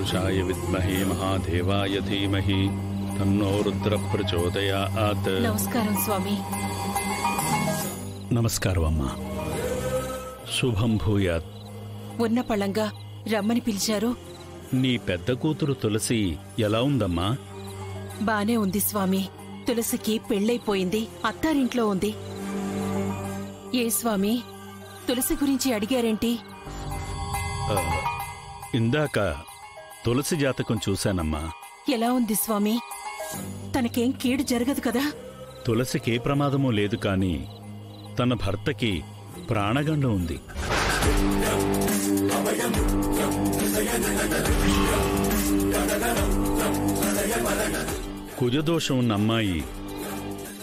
పురుషాయ విద్మహే మహాదేవాయ ధీమహి తన్నో రుద్ర ప్రచోదయాత్. నమస్కారం స్వామి. నమస్కారం అమ్మా. శుభం భూయాత్. ఉన్న పళంగా రమ్మని పిలిచారు. నీ పెద్ద కూతురు తులసి ఎలా ఉందమ్మా? బానే ఉంది స్వామి. తులసికి పెళ్ళైపోయింది, అత్తారింట్లో ఉంది. ఏ స్వామి, తులసి గురించి అడిగారేంటి? ఇందాక తులసి జాతకం చూశానమ్మా. ఎలా ఉంది స్వామి? తనకేం కీడు జరగదు కదా? తులసికే ప్రమాదమూ లేదు, కాని తన భర్తకి ప్రాణగండం ఉంది. కుజదోషం ఉన్న అమ్మాయి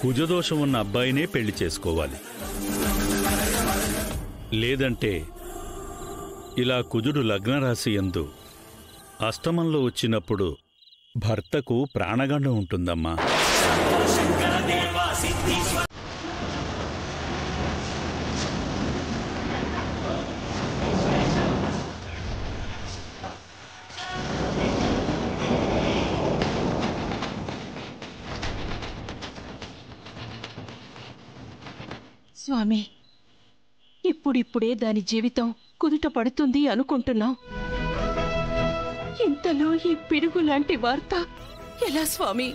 కుజదోషం ఉన్న అబ్బాయినే పెళ్లి చేసుకోవాలి. లేదంటే ఇలా కుజుడు లగ్నరాశి యందు అష్టమంలో వచ్చినప్పుడు భర్తకు ప్రాణగండం ఉంటుందమ్మా. స్వామి, ఇప్పుడిప్పుడే దాని జీవితం కుదుట పడుతుంది అనుకుంటున్నాం. ఇంతలో ఈ పిడుగు లాంటి వార్త ఎలా స్వామి?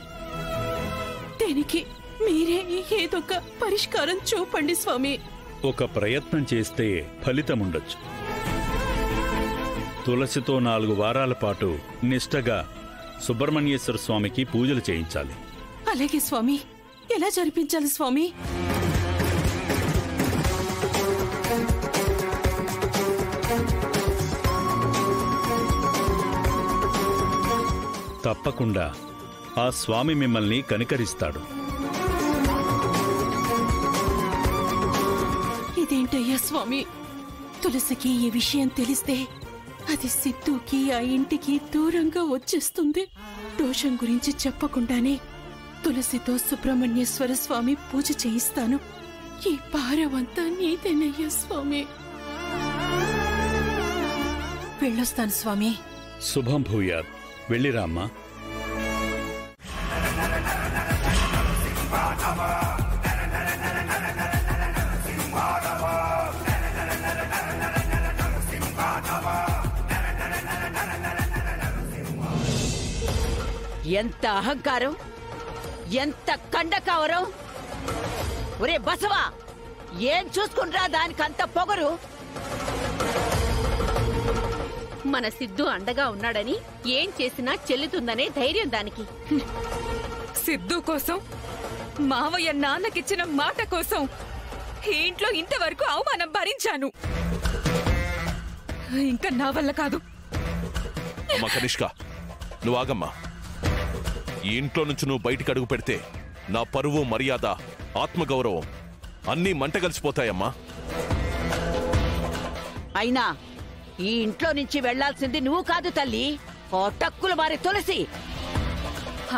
దీనికి మీరే ఏదొక పరిష్కారం చూపండి స్వామి. ఒక ప్రయత్నం చేస్తే ఫలితముండొచ్చు. తులసితో 4 వారాల పాటు నిష్టగా సుబ్రహ్మణ్యేశ్వర స్వామికి పూజలు చేయించాలి. అలాగే స్వామి. ఎలా జరిపించాలి స్వామి? తప్పకుండా ఆ స్వామి మిమ్మల్ని కనికరిస్తాడు. ఇదేంటయ్యా స్వామి, తులసికి ఈ విషయం తెలిస్తే అది సిద్ధుకి ఆ ఇంటికి దూరంగా వచ్చేస్తుంది. దోషం గురించి చెప్పకుండానే తులసితో సుబ్రహ్మణ్యేశ్వర స్వామి పూజ చేయిస్తాను. ఈ భారమంతా నీదేనయ్యా స్వామి. వెళ్ళొస్తాను స్వామి. శుభం భూయాత్. వెళ్ళిరామ్మా. ఎంత అహంకారం, ఎంత కండకావరం! ఒరే బసవా, ఏం చూసుకుంటా దానికంత పొగరు? మన సిద్ధు అండగా ఉన్నాడని ఏం చేసినా చెల్లుతుందనే ధైర్యం దానికి. సిద్ధు కోసం, మావయ్య నాన్నకిచ్చిన మాట కోసం ఈ ఇంట్లో ఇంతవరకు అవమానం భరించాను. ఇంకా నా వల్ల కాదు. అమ్మా కనిష్క, నువ్వు ఆగమ్మా. ఈ ఇంట్లో నుంచి నువ్వు బయటికి అడుగు పెడితే నా పరువు, మర్యాద, ఆత్మగౌరవం అన్నీ మంటగలిసిపోతాయమ్మా. అయినా ఈ ఇంట్లో నుంచి వెళ్లాల్సింది నువ్వు కాదు తల్లి, ఓ టక్కులు మారి తులసి.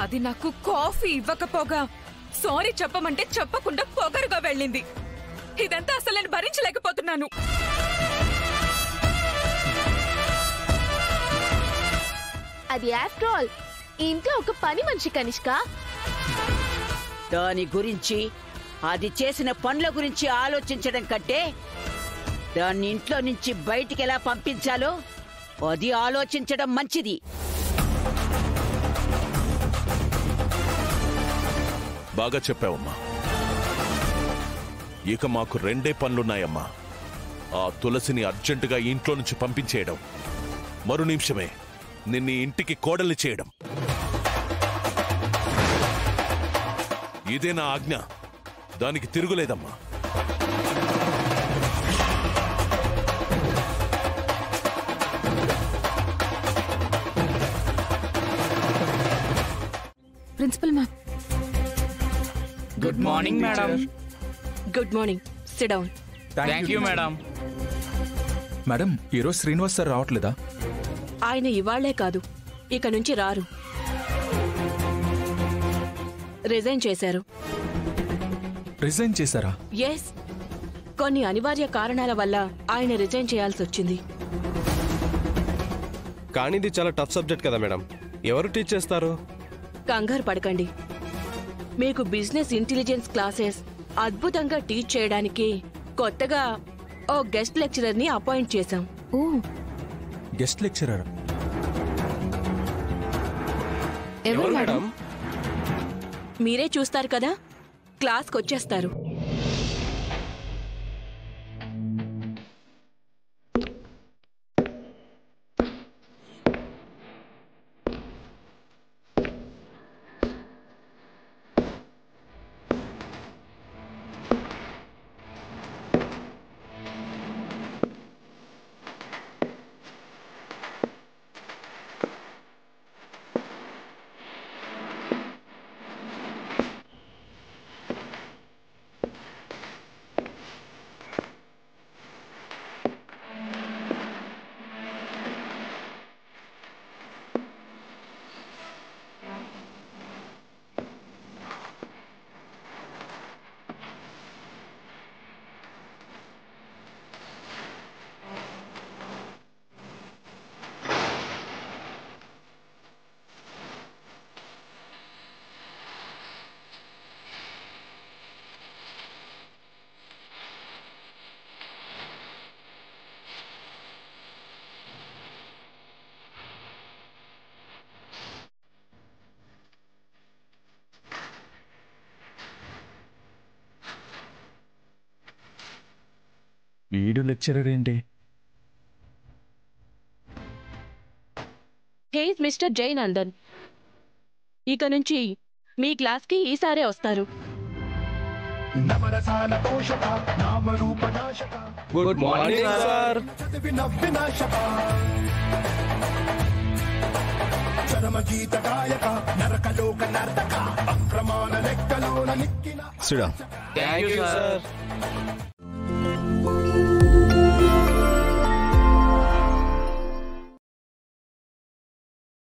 అది నాకు కాఫీ ఇవ్వకపోగా సారీ చెప్పమంటే చెప్పకుండా పొగరుగా వెళ్ళింది. ఇదంతా అసలు నేను భరించలేకపోతున్నాను. అది ఆఫ్టర్ ఆల్ ఇంట్లో ఒక పని మనిషి కనిష్క. దాని గురించి, అది చేసిన పనుల గురించి ఆలోచించడం కంటే దాన్ని ఇంట్లో నుంచి బయటికి ఎలా పంపించాలో అది ఆలోచించడం మంచిది. బాగా చెప్పావమ్మా. ఇక మాకు 2 పనులున్నాయమ్మా. ఆ తులసిని అర్జెంటుగా ఇంట్లో నుంచి పంపించేయడం, మరు నిమిషమే నిన్ను ఇంటికి కోడల్ని చేయడం. ఇదే నా ఆజ్ఞ, దానికి తిరుగులేదమ్మా. Principal ma'am. Good morning madam. Good morning. Sit down. Thank you madam. Madam, ఈరోజు శ్రీనివాస్ సార్ రావట్లేదా? ఆయన ఇవాళ్లే కాదు, ఇక నుంచి రారు. రిజైన్ చేశారు. రిజైన్ చేశారా? ఎస్, కొన్ని అనివార్య కారణాల వల్ల ఆయన రిజైన్ చేయాల్సి వచ్చింది. కానీ ఇది చాలా టఫ్ సబ్జెక్ట్ కదా మేడం. ఎవరు టీచ్ చేస్తారు? కంగారు పడకండి. మీకు బిజినెస్ ఇంటెలిజెన్స్ క్లాసెస్ అద్భుతంగా టీచ్ చేయడానికి కొత్తగా ఓ గెస్ట్ లెక్చరర్ ని అపాయింట్ చేశాం. ఓ గెస్ట్ లెక్చరర్ ఎవరు మేడం? మీరే చూస్తారు కదా, క్లాస్కి వచ్చేస్తారు. వీడు లెక్చరర్ ఏంటి? He's Mr Jayanandan. ఇక నుంచి మీ క్లాస్కి ఈసారే వస్తారు. Good morning sir. సిడా. Thank you sir.